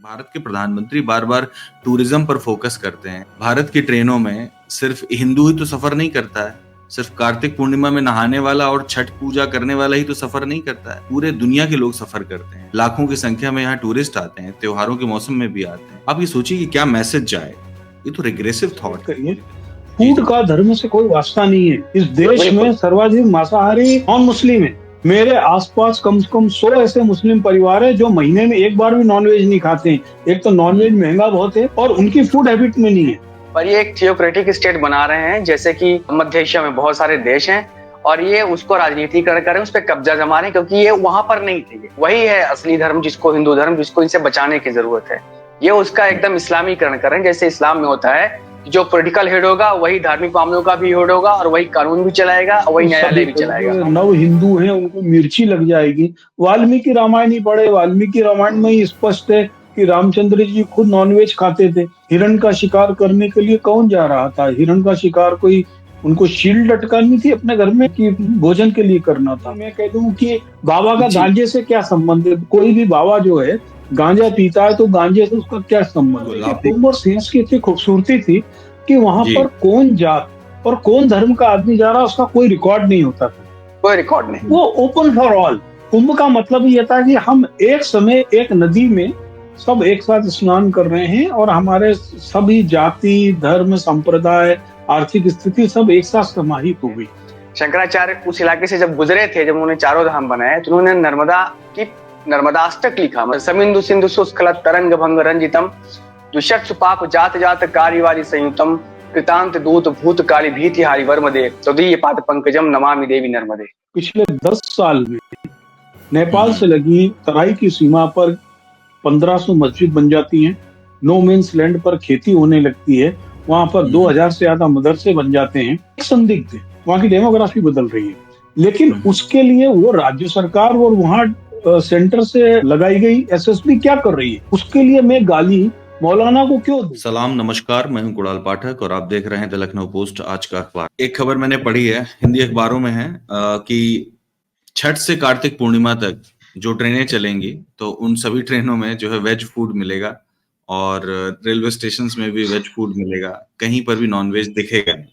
भारत के प्रधानमंत्री बार-बार टूरिज्म पर फोकस करते हैं। भारत की ट्रेनों में सिर्फ हिंदू ही तो सफर नहीं करता है। सिर्फ कार्तिक पूर्णिमा में नहाने वाला और छठ पूजा करने वाला ही तो सफर नहीं करता है। पूरे दुनिया के लोग सफर करते हैं। लाखों की संख्या में यहाँ टूरिस्ट आते हैं, त्योहारों के मौसम में भी आते हैं। आप ये सोचिए कि क्या मैसेज जाए। ये तो रिग्रेसिव थॉट है। फूड का धर्म से कोई वास्ता नहीं है। इस देश में सर्वाधिक मांसाहारी नॉन मुस्लिम है। मेरे आसपास कम से कम 100 ऐसे मुस्लिम परिवार है जो महीने में एक बार भी नॉनवेज नहीं खाते हैं। एक तो नॉनवेज महंगा बहुत है और उनकी फूड हैबिट में नहीं है। पर ये एक थियोक्रेटिक स्टेट बना रहे हैं, जैसे कि मध्य एशिया में बहुत सारे देश हैं और ये उसको राजनीतिकरण कर रहे हैं, उस पर कब्जा जमा रहे हैं, क्योंकि ये वहां पर नहीं थे। वही है असली धर्म, जिसको हिंदू धर्म, जिसको इनसे बचाने की जरूरत है। ये उसका एकदम इस्लामीकरण कर रहे हैं। जैसे इस्लाम में होता है जो पॉलिटिकल हेड होगा वही धार्मिक मामलों का भी हेड होगा और वही कानून भी चलाएगा और वही न्यायालय भी चलाएगा। नव हिंदू हैं, उनको मिर्ची लग जाएगी। वाल्मीकि रामायण ही पढ़े। वाल्मीकि रामायण में ही स्पष्ट है कि रामचंद्र जी खुद नॉनवेज खाते थे। हिरण का शिकार करने के लिए कौन जा रहा था? हिरण का शिकार कोई उनको शील्ड लटकानी थी अपने घर में कि भोजन के लिए करना था? मैं कह दूं कि बाबा का गांजे से क्या संबंध है? कोई भी बाबा जो है गांजा पीता है तो गांजे से उसका क्या संबंध है? उमर सेंस की इतनी खूबसूरती थी कि वहां पर कौन जात और कौन धर्म का आदमी जा रहा उसका कोई रिकॉर्ड नहीं होता था। कोई रिकॉर्ड नहीं। वो ओपन फॉर ऑल। कुंभ का मतलब ये था कि हम एक समय एक नदी में सब एक साथ स्नान कर रहे हैं और हमारे सभी जाति, धर्म, संप्रदाय, आर्थिक स्थिति सब एक साथ समाहित हो गई। शंकराचार्य उस इलाके से जब गुजरे थे, जब उन्होंने चारों धाम बनाए, तो उन्होंने नर्मदाष्टक लिखा। समिंदु सिंधु सुस्खलत तरंग भंग रंजितम दुष्ट पाप जात जात कार्यवारी संयुतम कृतांत दूत भूत काली भीति हारी वर्मदे तदीय पाद पंकजम नमामि देवी नर्मदे। पिछले 10 साल में नेपाल से लगी तराई की सीमा पर 1500 मस्जिद बन जाती हैं। नो मीन्स लैंड पर खेती होने लगती है। वहां पर 2000 से ज्यादा मदरसे बन जाते हैं। संदिग्ध है, वहां की डेमोग्राफी बदल रही है। लेकिन उसके लिए वो राज्य सरकार और वहां सेंटर से लगाई गई एसएसपी क्या कर रही है? उसके लिए मैं गाली मौलाना को क्यों दूं? सलाम, नमस्कार। मैं हूं कुणाल पाठक और आप देख रहे हैं द लखनऊ पोस्ट, आज का अखबार। एक खबर मैंने पढ़ी है, हिंदी अखबारों में है कि छठ से कार्तिक पूर्णिमा तक जो ट्रेनें चलेंगी तो उन सभी ट्रेनों में जो है वेज फूड मिलेगा और रेलवे स्टेशन में भी वेज फूड मिलेगा। कहीं पर भी नॉनवेज दिखेगा नहीं।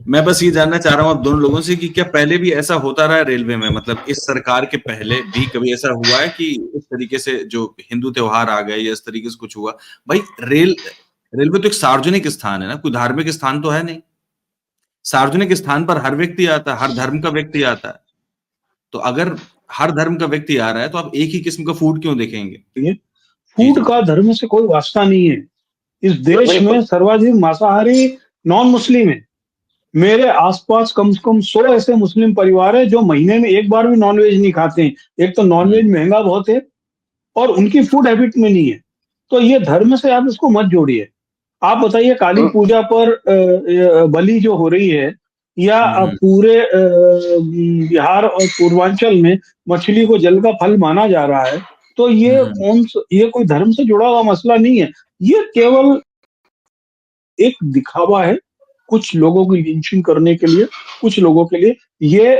मैं बस ये जानना चाह रहा हूँ आप दोनों लोगों से कि क्या पहले भी ऐसा होता रहा है रेलवे में? मतलब इस सरकार के पहले भी कभी ऐसा हुआ है कि इस तरीके से जो हिंदू त्योहार आ गए या इस तरीके से कुछ हुआ? भाई रेलवे तो एक सार्वजनिक स्थान है ना, कोई धार्मिक स्थान तो है नहीं। सार्वजनिक स्थान पर हर व्यक्ति आता है, हर धर्म का व्यक्ति आता है। तो अगर हर धर्म का व्यक्ति आ रहा है तो आप एक ही किस्म का फूड क्यों देखेंगे? फूड का धर्म से कोई वास्ता नहीं है। इस देश में सर्वाधिक मांसाहारी नॉन मुस्लिम है। मेरे आसपास कम से कम 100 ऐसे मुस्लिम परिवार है जो महीने में एक बार भी नॉनवेज नहीं खाते हैं। एक तो नॉनवेज महंगा बहुत है और उनकी फूड हैबिट में नहीं है। तो ये धर्म से आप इसको मत जोड़िए। आप बताइए, काली पूजा पर बलि जो हो रही है या पूरे बिहार और पूर्वांचल में मछली को जल का फल माना जा रहा है, तो ये कोई धर्म से जुड़ा हुआ मसला नहीं है। ये केवल एक दिखावा है कुछ लोगों की लिंचिंग करने के लिए, कुछ लोगों के लिए। ये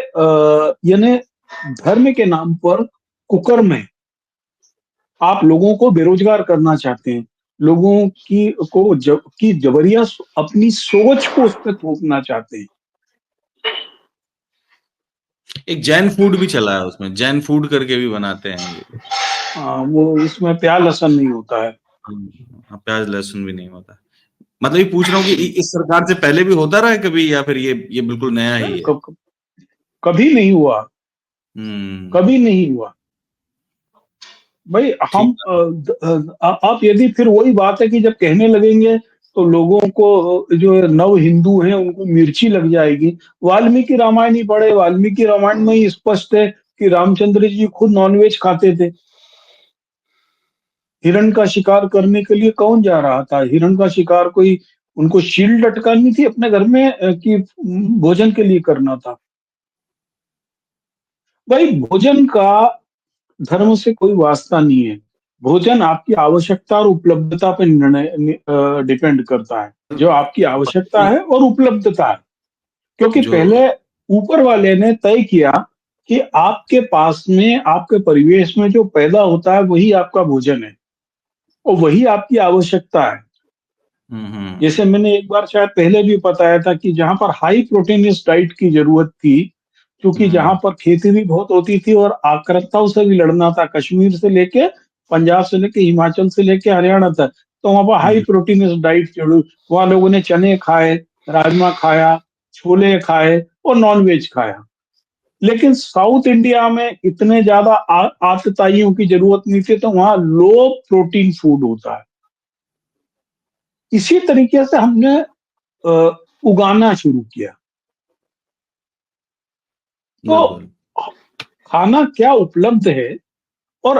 यानी धर्म के नाम पर कुकर्म है। आप लोगों को बेरोजगार करना चाहते हैं, लोगों की जबरिया अपनी सोच को उस पर थोपना चाहते हैं। एक जैन फूड भी चला है, उसमें जैन फूड करके भी बनाते हैं ये। वो उसमें प्याज लहसुन नहीं होता है। प्याज लहसुन भी नहीं होता। मतलब ये पूछ रहा हूँ कि इस सरकार से पहले भी होता रहा है कभी या फिर ये बिल्कुल नया ही है? कभी नहीं हुआ। कभी नहीं हुआ भाई। हम आप यदि फिर वही बात है कि जब कहने लगेंगे तो लोगों को जो नव हिंदू हैं उनको मिर्ची लग जाएगी। वाल्मीकि रामायण ही पढ़े। वाल्मीकि रामायण में ही स्पष्ट है कि रामचंद्र जी खुद नॉनवेज खाते थे। हिरण का शिकार करने के लिए कौन जा रहा था? हिरण का शिकार कोई उनको शील्ड लटकानी थी अपने घर में कि भोजन के लिए करना था? भाई, भोजन का धर्म से कोई वास्ता नहीं है। भोजन आपकी आवश्यकता और उपलब्धता पर निर्णय डिपेंड करता है। जो आपकी आवश्यकता है और उपलब्धता है, क्योंकि पहले ऊपर वाले ने तय किया कि आपके पास में, आपके परिवेश में जो पैदा होता है वही आपका भोजन है। और वही आपकी आवश्यकता है। जैसे मैंने एक बार शायद पहले भी बताया था कि जहाँ पर हाई प्रोटीनियस डाइट की जरूरत थी, क्योंकि जहाँ पर खेती भी बहुत होती थी और आक्रांताओं से भी लड़ना था, कश्मीर से लेके पंजाब से लेके हिमाचल से लेके हरियाणा तक, तो वहां पर हाई प्रोटीनियस डाइट जरूर, वहां लोगों ने चने खाए, राजमा खाया, छोले खाए और नॉनवेज खाया। लेकिन साउथ इंडिया में इतने ज्यादा आतताइयों की जरूरत नहीं थी, तो वहां लो प्रोटीन फूड होता है। इसी तरीके से हमने अ, उगाना शुरू किया। तो बिल्कुल। खाना क्या उपलब्ध है और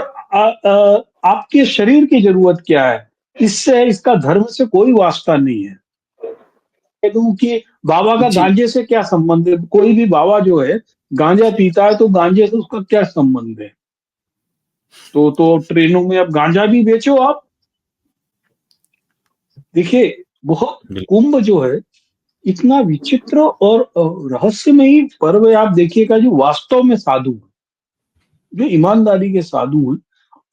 आपके शरीर की जरूरत क्या है, इससे इसका धर्म से कोई वास्ता नहीं है। कह दूं कि बाबा का जी। गांजे से क्या संबंध है? कोई भी बाबा जो है गांजा पीता है, तो गांजे से उसका क्या संबंध है? तो ट्रेनों में अब गांजा भी बेचो आप। देखिए, बहुत बिल्कुल। कुंभ जो है इतना विचित्र और रहस्यमयी पर्व है। आप देखिएगा, जो वास्तव में साधु हैं, जो ईमानदारी के साधु हैं,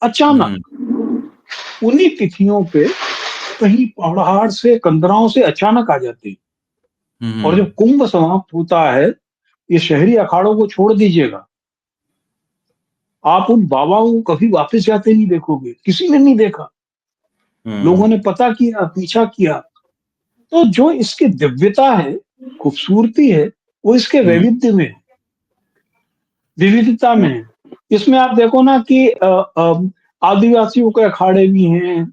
अचानक उन्हीं तिथियों पे कहीं पहाड़ से कंदराओं से अचानक आ जाते हैं। और जब कुंभ समाप्त होता है, ये शहरी अखाड़ों को छोड़ दीजिएगा, आप उन बाबाओं को कभी वापस जाते नहीं देखोगे, किसी ने नहीं देखा। लोगों ने पता किया, पीछा किया। तो जो इसकी दिव्यता है, खूबसूरती है, वो इसके वैविध्य में है, विविधता में है। इसमें आप देखो ना कि आदिवासियों के अखाड़े भी हैं,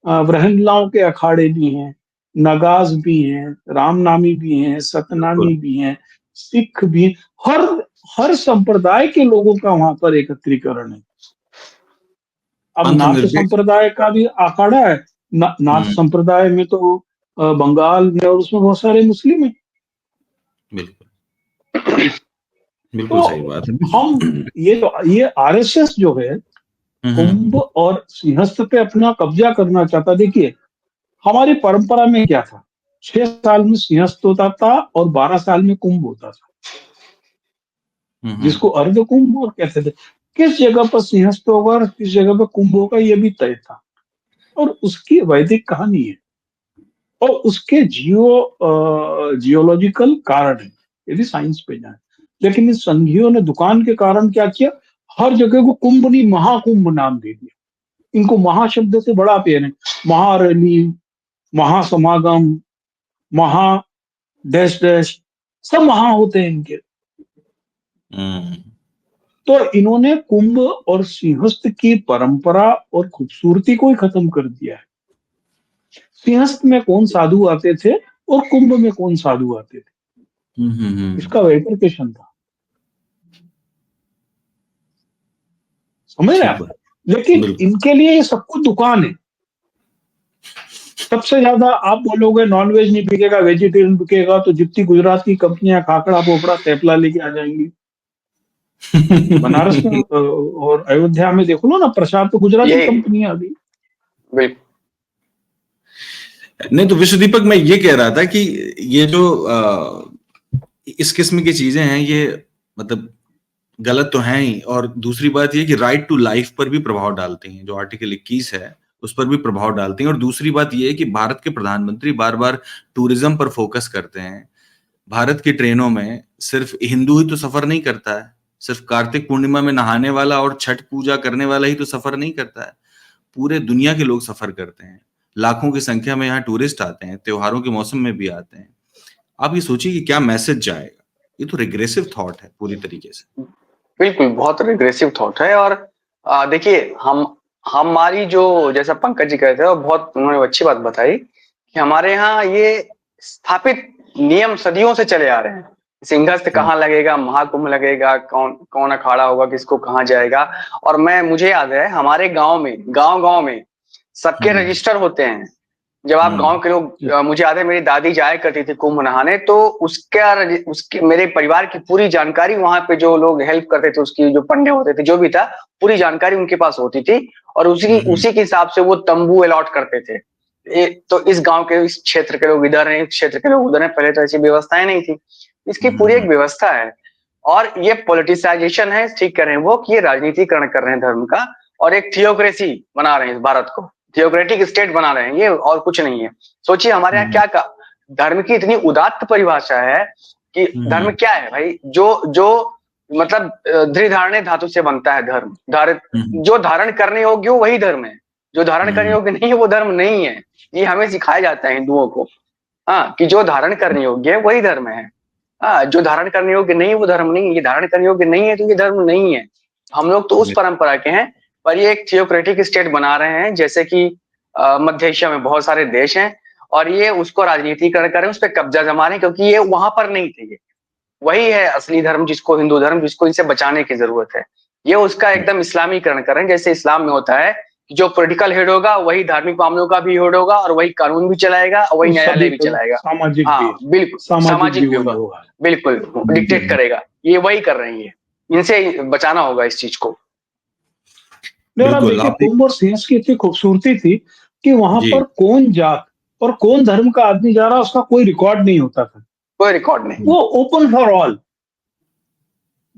ब्रहमलाओं के अखाड़े भी हैं, नगाज भी हैं, रामनामी भी हैं, बिल्कुल। सतनामी भी हैं, सिख भी हैं। हर हर संप्रदाय के लोगों का वहां पर एकत्रीकरण है। अब नाथ अंतर्निरपेक्ष। संप्रदाय का भी अखाड़ा है। नाथ हम्म। संप्रदाय में तो बंगाल में और उसमें बहुत सारे मुस्लिम हैं। बिल्कुल। बिल्कुल सही तो बात है। हम ये आरएसएस जो है, कुंभ और सिंहस्थ पे अपना कब्जा करना चाहता। देखिए, हमारी परंपरा में क्या था, 6 साल में सिंहस्थ होता था और 12 साल में कुंभ होता था, जिसको अर्ध कुंभ और कहते थे। किस जगह पर सिंहस्थ होगा और किस जगह पर कुंभ होगा, ये भी तय था। और उसकी वैदिक कहानी है और उसके जियोलॉजिकल कारण है, यदि साइंस पे जाए। लेकिन इन संघियों ने दुकान के कारण क्या किया, हर जगह को कुंभ नहीं महाकुंभ नाम दे दिया। इनको महाशब्द से बड़ा प्यार है। महारैली, महासमागम, महा डैश डैश, सब महा होते हैं इनके। तो इन्होंने कुंभ और सिंहस्थ की परंपरा और खूबसूरती को ही खत्म कर दिया है। सिंहस्थ में कौन साधु आते थे और कुंभ में कौन साधु आते थे, इसका वैफिकेशन था। समझ रहे हैं ठीक आप? बात। लेकिन बिल्कुल। इनके लिए ये सब कुछ दुकान है। सबसे ज्यादा आप बोलोगे नॉनवेज नहीं बिकेगा, वेजिटेरियन बिकेगा, तो जितनी गुजरात की कंपनियां खाकड़ा पोपड़ा थेपला लेके आ जाएंगी। बनारस में और अयोध्या में देखो लो ना, प्रसाद तो गुजराती यही कंपनी आ गई। बिल्कुल। नहीं तो विश्व दीपक, मैं ये कह रहा था कि ये जो इस किस्म की चीजें हैं, ये मतलब गलत तो हैं ही, और दूसरी बात ये कि राइट टू लाइफ पर भी प्रभाव डालती हैं। जो आर्टिकल 21 है उस पर भी प्रभाव डालती हैं। और दूसरी बात ये है कि भारत के प्रधानमंत्री बार बार टूरिज्म पर फोकस करते हैं। भारत की ट्रेनों में सिर्फ हिंदू ही तो सफर नहीं करता है, सिर्फ कार्तिक पूर्णिमा में नहाने वाला और छठ पूजा करने वाला ही तो सफर नहीं करता है। पूरे दुनिया के लोग सफर करते हैं। लाखों की संख्या में यहाँ टूरिस्ट आते हैं, त्योहारों के मौसम में भी आते हैं। आप ये सोचिए कि क्या मैसेज जाएगा। ये तो रिग्रेसिव थॉट है पूरी तरीके से। बिल्कुल बहुत रिग्रेसिव थॉट है। और देखिए, हमारी जो, जैसा पंकज जी कहते हैं, और बहुत उन्होंने अच्छी बात बताई कि हमारे यहाँ ये स्थापित नियम सदियों से चले आ रहे हैं। सिंहस्थ कहाँ लगेगा, महाकुंभ लगेगा, कौन कौन अखाड़ा होगा, किसको कहाँ जाएगा। और मुझे याद है हमारे गांव में सबके हम्म। रजिस्टर होते हैं। जब आप गांव के लोग, मुझे याद है मेरी दादी जाया करती थी कुंभ नहाने, तो उसके मेरे परिवार की पूरी जानकारी, वहां पे जो लोग हेल्प करते थे, उसकी जो पंडे होते थे, जो भी था, पूरी जानकारी उनके पास होती थी। और उसी के हिसाब से वो तंबू अलॉट करते थे। तो इस गांव के, इस क्षेत्र के लोग इधर हैं, इस क्षेत्र के लोग उधर हैं। पहले तो ऐसी व्यवस्थाएं नहीं थी। इसकी पूरी एक व्यवस्था है। और ये पॉलिटिसाइजेशन है, ठीक कर रहे हैं वो, कि ये राजनीतिकरण कर रहे हैं धर्म का, और एक थियोक्रेसी बना रहे हैं इस भारत को। थियोक्रेटिक स्टेट बना रहे हैं ये, और कुछ नहीं है। सोचिए हमारे यहाँ क्या धर्म की इतनी उदात्त परिभाषा है कि धर्म क्या है भाई? जो मतलब धृधारण्य धातु से बनता है धर्म। जो धारण करने योग्य हो वही धर्म है, जो धारण करने योग्य नहीं है वो धर्म नहीं है। ये हमें सिखाया जाता है हिंदुओं को, हाँ, कि जो धारण करने योग्य है वही धर्म है। हाँ, जो धारण करने योग्य नहीं है वो धर्म नहीं है। ये धारण करने योग्य नहीं है तो ये धर्म नहीं है। हम लोग तो उस परंपरा के हैं, पर ये एक थियोक्रेटिक स्टेट बना रहे हैं, जैसे कि मध्य एशिया में बहुत सारे देश हैं, और ये उसको राजनीतिकरण कर रहे हैं, उस पर कब्जा जमा रहे हैं, क्योंकि ये वहां पर नहीं थे। ये वही है असली धर्म, जिसको हिंदू धर्म, जिसको इनसे बचाने की जरूरत है। ये उसका एकदम इस्लामीकरण कर रहे हैं, जैसे इस्लाम में होता है कि जो पॉलिटिकल हेड होगा वही धार्मिक मामलों का भी हेड होगा, और वही कानून भी चलाएगा, और वही न्यायालय भी चलाएगा। सामाजिक हाँ बिल्कुल, सामाजिक भी होगा, बिल्कुल डिक्टेट करेगा। ये वही कर रही है, इनसे बचाना होगा इस चीज को। और आप देखिए कुंभ और सिंह की इतनी खूबसूरती थी कि वहां पर कौन जात और कौन धर्म का आदमी जा रहा उसका कोई रिकॉर्ड नहीं होता था, कोई रिकॉर्ड नहीं, वो ओपन फॉर ऑल।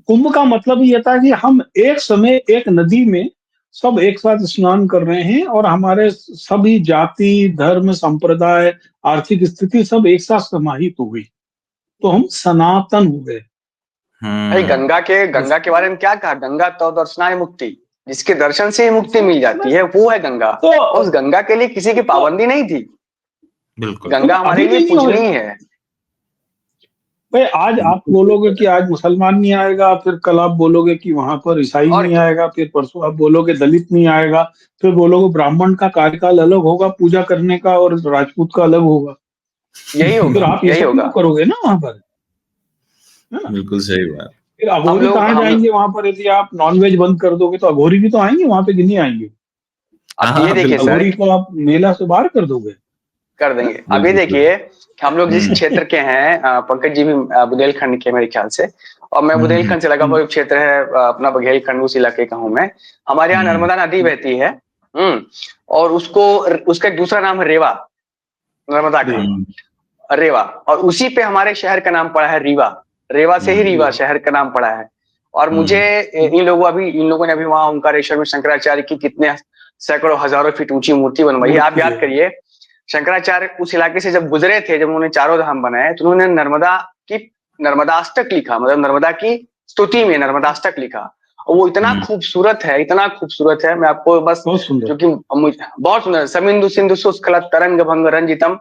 कुंभ का मतलब ये था कि हम एक समय एक नदी में सब एक साथ स्नान कर रहे हैं, और हमारे सभी जाति, धर्म, संप्रदाय, आर्थिक स्थिति सब एक साथ समाहित हो गई, तो हम सनातन हो गए। भाई गंगा के बारे में क्या कहा? गंगा तो दर्शनाय मुक्ति, जिसके दर्शन से ही मुक्ति मिल जाती है वो है गंगा। तो उस गंगा के लिए किसी की पाबंदी नहीं थी, बिल्कुल गंगा हमारे लिए पूजनीय है। भाई आज आप बोलोगे कि आज मुसलमान नहीं आएगा, फिर कल आप बोलोगे कि वहां पर ईसाई नहीं आएगा, फिर परसों आप बोलोगे दलित नहीं आएगा, फिर बोलोगे ब्राह्मण का कार्यकाल अलग होगा पूजा करने का और राजपूत का अलग होगा। यही होगा, फिर आप ये सब क्यों करोगे ना वहां पर? बिल्कुल सही बात। फिर अघोरी कहाँ जाएंगे वहां पर? यदि आप नॉनवेज बंद कर दोगे तो अघोरी भी तो आएंगे वहां पे, कि नहीं आएंगे? अब ये देखिए सर, अघोरी को आप मेला से बाहर कर दोगे? कर देंगे। अब ये देखिए, हम लोग जिस क्षेत्र के हैं, पंकज जी भी बुंदेलखंड के मेरे ख्याल से, और मैं बुंदेलखंड से लगा हुआ क्षेत्र है अपना बघेलखंड, उस इलाके का हूँ मैं। हमारे यहाँ नर्मदा नदी बहती है, और उसका एक दूसरा नाम है रेवा, नर्मदा का रेवा, और उसी पे हमारे शहर का नाम पड़ा है रीवा। रेवा से ही रीवा शहर का नाम पड़ा है। और मुझे इन लोगों ने अभी वहां ओंकारेश्वर में शंकराचार्य की कितने सैकड़ों हजारों फीट ऊंची मूर्ति बनवाई है। आप याद करिए, शंकराचार्य उस इलाके से जब गुजरे थे, जब उन्होंने चारों धाम बनाए, तो उन्होंने नर्मदाष्टक लिखा, मतलब नर्मदा की स्तुति में नर्मदाष्टक लिखा। और वो इतना खूबसूरत है, इतना खूबसूरत है, मैं आपको बस, जो कि बहुत सुंदर, समिंदु सिंधु सुस्खलत तरंग भंग रंजितम,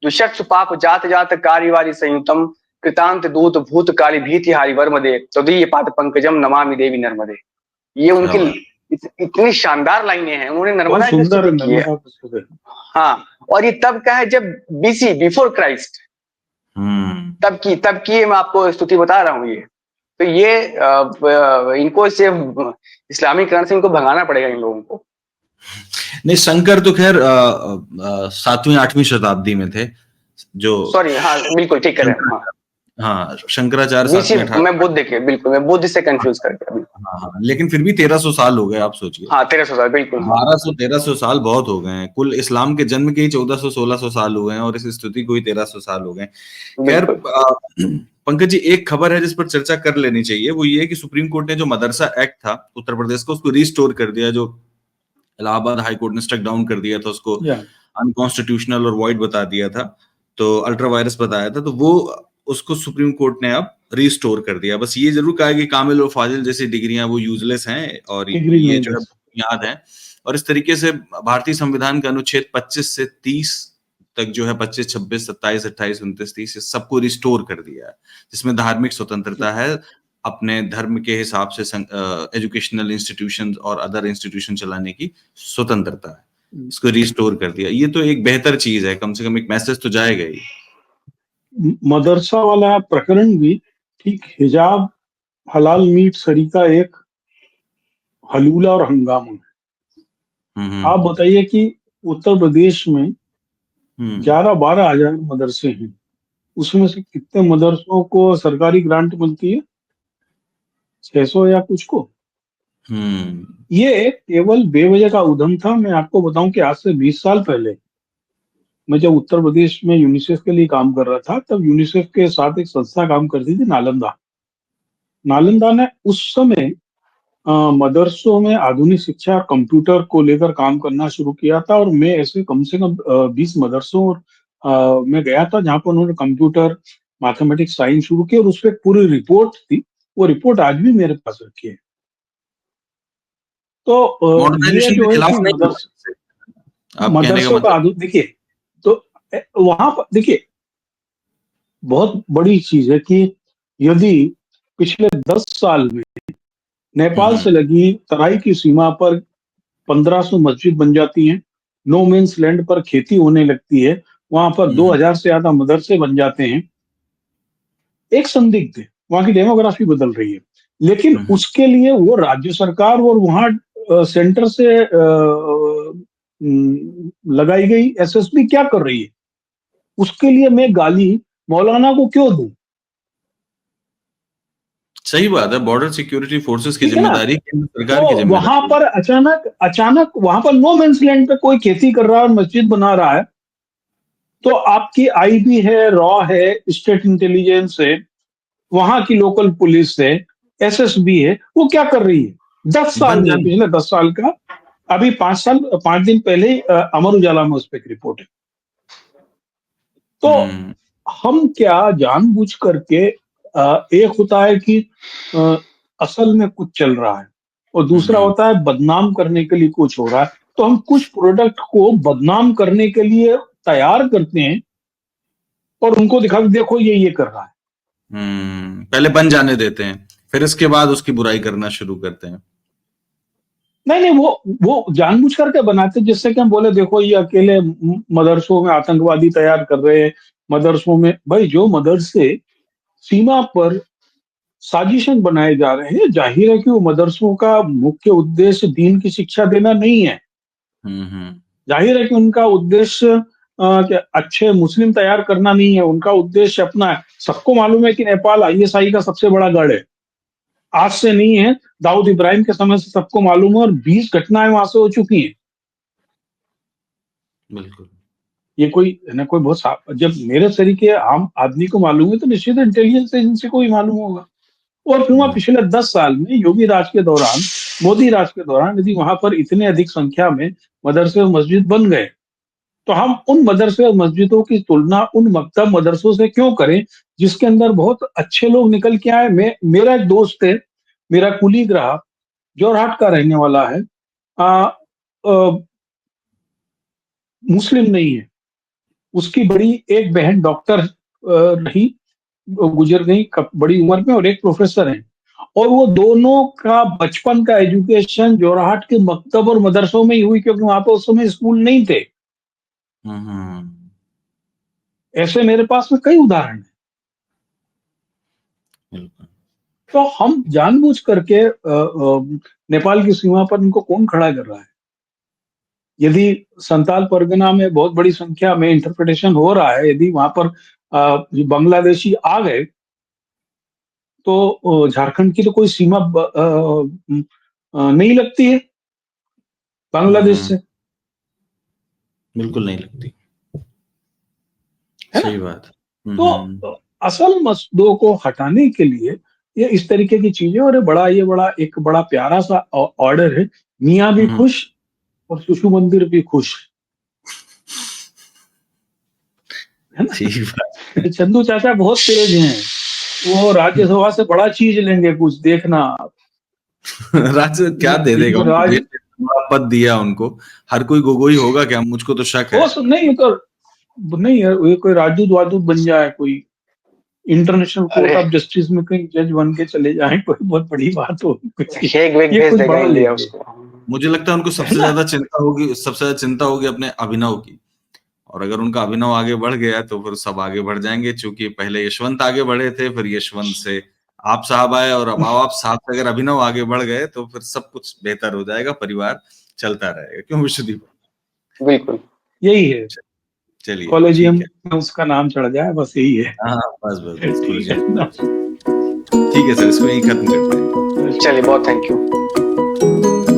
जो शख्स पाप जात जात कार्यवारी संयुतम, कृतांत दूत भूत काली भीति हारी वर्मदे, तदीय पाद पंकजम नमामि देवी नर्मदे। ये उनकी इतनी शानदार लाइनें हैं, उन्होंने नर्मदा की स्तुति की है। हाँ, और ये तब का है जब बीसी, बिफोर क्राइस्ट, तब की मैं आपको स्तुति बता रहा हूँ। ये तो ये इनको सिर्फ इस्लामीकरण से इनको भगाना पड़ेगा इन लोगों को। नहीं, शंकर तो खैर 7वीं 8वीं शताब्दी में थे, जो सॉरी, हाँ बिल्कुल ठीक करें, हाँ शंकराचार्य मैं बुद्ध के, बिल्कुल मैं बुद्ध से कंफ्यूज करके, हाँ, लेकिन फिर भी 1300 साल हो गए, आप सोचिए। हाँ 1300 साल, बिल्कुल 1200-1300 साल बहुत हो गए हैं। कुल इस्लाम के जन्म के ही 1400-1600 साल हुए हैं, और इस स्तुति को ही 1300 साल हो गए। खैर पंकज जी, एक खबर है जिस पर चर्चा कर लेनी चाहिए, वो ये कि सुप्रीम कोर्ट ने जो मदरसा एक्ट था उत्तर प्रदेश का, उसको रिस्टोर कर दिया। जो इलाहाबाद हाई कोर्ट ने स्ट्रक डाउन कर दिया था, उसको अनकॉन्स्टिट्यूशनल और वॉइड बता दिया था, तो अल्ट्रा वायरस बताया था, तो वो उसको सुप्रीम कोर्ट ने अब रिस्टोर कर दिया। बस ये जरूर कहा कि कामिल और फाजिल जैसी डिग्रियां वो यूजलेस हैं, और ये जो है याद है। और इस तरीके से भारतीय संविधान का अनुच्छेद 25 से 30 तक जो है, 25, 26, 27, 28, 29, 30, सबको रिस्टोर कर दिया है, जिसमें धार्मिक स्वतंत्रता है, अपने धर्म के हिसाब से एजुकेशनल इंस्टीट्यूशन और अदर इंस्टीट्यूशन चलाने की स्वतंत्रता है। इसको रिस्टोर कर दिया। ये तो एक बेहतर चीज है, कम से कम एक मैसेज तो जाएगा ही। मदरसा वाला प्रकरण भी ठीक, हिजाब, हलाल मीट, सरीका एक हलूला और हंगामा है। आप बताइए कि उत्तर प्रदेश में 11-12 हजार मदरसे हैं, उसमें से कितने मदरसों को सरकारी ग्रांट मिलती है? 600 या कुछ को। ये केवल बेवजह का उद्यम था। मैं आपको बताऊं कि आज से 20 साल पहले मैं जब उत्तर प्रदेश में यूनिसेफ के लिए काम कर रहा था, तब यूनिसेफ के साथ एक संस्था काम करती थी, नालंदा ने उस समय मदरसों में आधुनिक शिक्षा और कंप्यूटर को लेकर काम करना शुरू किया था, और मैं ऐसे कम से कम 20 मदरसों में गया था जहाँ पर उन्होंने कंप्यूटर, मैथमेटिक्स, साइंस शुरू किया, और उस पर एक पूरी रिपोर्ट थी। वो रिपोर्ट आज भी मेरे पास रखी है। तो ये मॉडर्नाइजेशन जो के है खिलाफ कि नहीं हो सकते। आप कहने का मदरसों का मतलब देखिए, तो वहां पर देखिए बहुत बड़ी चीज है कि यदि पिछले 10 साल में नेपाल से लगी तराई की सीमा पर 1500 मस्जिद बन जाती हैं, नो मीन्स लैंड पर खेती होने लगती है, वहां पर 2000 से ज्यादा मदरसे बन जाते हैं, एक संदिग्ध है, वहां की डेमोग्राफी बदल रही है। लेकिन उसके लिए वो राज्य सरकार और वहां सेंटर से लगाई गई एसएसबी क्या कर रही है, उसके लिए मैं गाली मौलाना को क्यों दूं? सही बात है। बॉर्डर सिक्योरिटी फोर्सेस की ठीक है ना? जिम्मेदारी केंद्र सरकार की तो वहां जिम्मेदारी पर अचानक वहां पर नो मेंस लैंड पे कोई खेती कर रहा है और मस्जिद बना रहा है, तो आपकी आईबी है, रॉ है, स्टेट इंटेलिजेंस है, वहां की लोकल पुलिस है, एसएसबी है, वो क्या कर रही है? 10 साल बन में, जाने। पिछले 10 साल का, अभी 5 दिन पहले ही, अमर उजाला में उस पर एक रिपोर्ट है। तो हम क्या जानबूझ करके, एक होता है कि असल में कुछ चल रहा है, और दूसरा होता है बदनाम करने के लिए कुछ हो रहा है, तो हम कुछ प्रोडक्ट को बदनाम करने के लिए तैयार करते हैं और उनको दिखा के देखो ये कर रहा है। पहले बन जाने देते हैं, फिर इसके बाद उसकी बुराई करना शुरू करते हैं। नहीं, वो जानबूझ करके बनाते, जिससे कि हम बोले देखो ये अकेले मदरसों में आतंकवादी तैयार कर रहे हैं, मदरसों में। भाई जो मदरसे सीमा पर साजिशन बनाए जा रहे हैं, जाहिर है कि वो मदरसों का मुख्य उद्देश्य दीन की शिक्षा देना नहीं है। जाहिर है कि उनका उद्देश्य क्या अच्छे मुस्लिम तैयार करना नहीं है, उनका उद्देश्य अपना है। सबको मालूम है कि नेपाल आईएसआई का सबसे बड़ा गढ़ है, आज से नहीं है, दाऊद इब्राहिम के समय से सबको मालूम है, और 20 घटनाएं वहां से हो चुकी हैं। बिल्कुल। ये कोई न कोई जब मेरे तरीके आम आदमी को मालूम है, तो निश्चित इंटेलिजेंस एजेंसी को भी मालूम होगा। और फिर वहां पिछले 10 साल में योगी राज के दौरान, मोदी राज के दौरान, यदि वहां पर इतने अधिक संख्या में मदरसे और मस्जिद बन गए, तो हम उन मदरसे और मस्जिदों की तुलना उन मकतब मदरसों से क्यों करें जिसके अंदर बहुत अच्छे लोग निकल के आए? मेरा एक दोस्त है, मेरा कुलीग रहा, जोरहाट का रहने वाला है, आ, आ, मुस्लिम नहीं है, उसकी बड़ी एक बहन डॉक्टर रही, गुजर गई बड़ी उम्र में, और एक प्रोफेसर है, और वो दोनों का बचपन का एजुकेशन जोरहाट के मकतब और मदरसों में ही हुई, क्योंकि वहां पर उस समय स्कूल नहीं थे। ऐसे मेरे पास में कई उदाहरण हैं। तो हम जानबूझ करके नेपाल की सीमा पर इनको कौन खड़ा कर रहा है? यदि संताल परगना में बहुत बड़ी संख्या में इंटरप्रिटेशन हो रहा है, यदि वहां पर बांग्लादेशी आ गए, तो झारखंड की तो कोई सीमा नहीं लगती है बांग्लादेश से। बिल्कुल नहीं लगती, है ना? सही बात। तो असल मसलों को हटाने के लिए ये इस तरीके की चीजें, और एक बड़ा प्यारा सा ऑर्डर है। मियाँ भी खुश और शिशु मंदिर भी खुश, है ना? सही बात। चंदू चाचा बहुत तेज हैं, वो राज्यसभा से बड़ा चीज लेंगे, कुछ देखना। राज्य क्या दे देगा उनको? राज बड़ा पद दिया उनको, हर कोई गोगोई होगा क्या? मुझको तो शक है। नहीं तो नहीं है, ये कोई राजदूत वाजदूत बन जाए, कोई इंटरनेशनल कोर्ट ऑफ जस्टिस में कहीं जज बन के चले जाए, कोई बहुत बड़ी बात हो, ये कुछ बड़ा लेंगे। मुझे लगता है उनको सबसे ज्यादा चिंता होगी अपने अभिनव की, और अगर उनका अभिनव आगे बढ़ गया तो फिर सब आगे बढ़ जाएंगे। चूंकि पहले यशवंत आगे बढ़े थे, फिर यशवंत से आप साहब आए, और अब आप साहब से अगर अभिनव आगे बढ़ गए तो फिर सब कुछ बेहतर हो जाएगा, परिवार चलता रहेगा। क्यों विश्वदीप? बिल्कुल यही है। चलिए, कॉलेजियम ठीक है। में उसका नाम चढ़ जाए, बस यही है। हाँ, बस बस बस ठीक है, ठीक है सर, इसको यही खत्म करते हैं। चलिए, बहुत थैंक यू।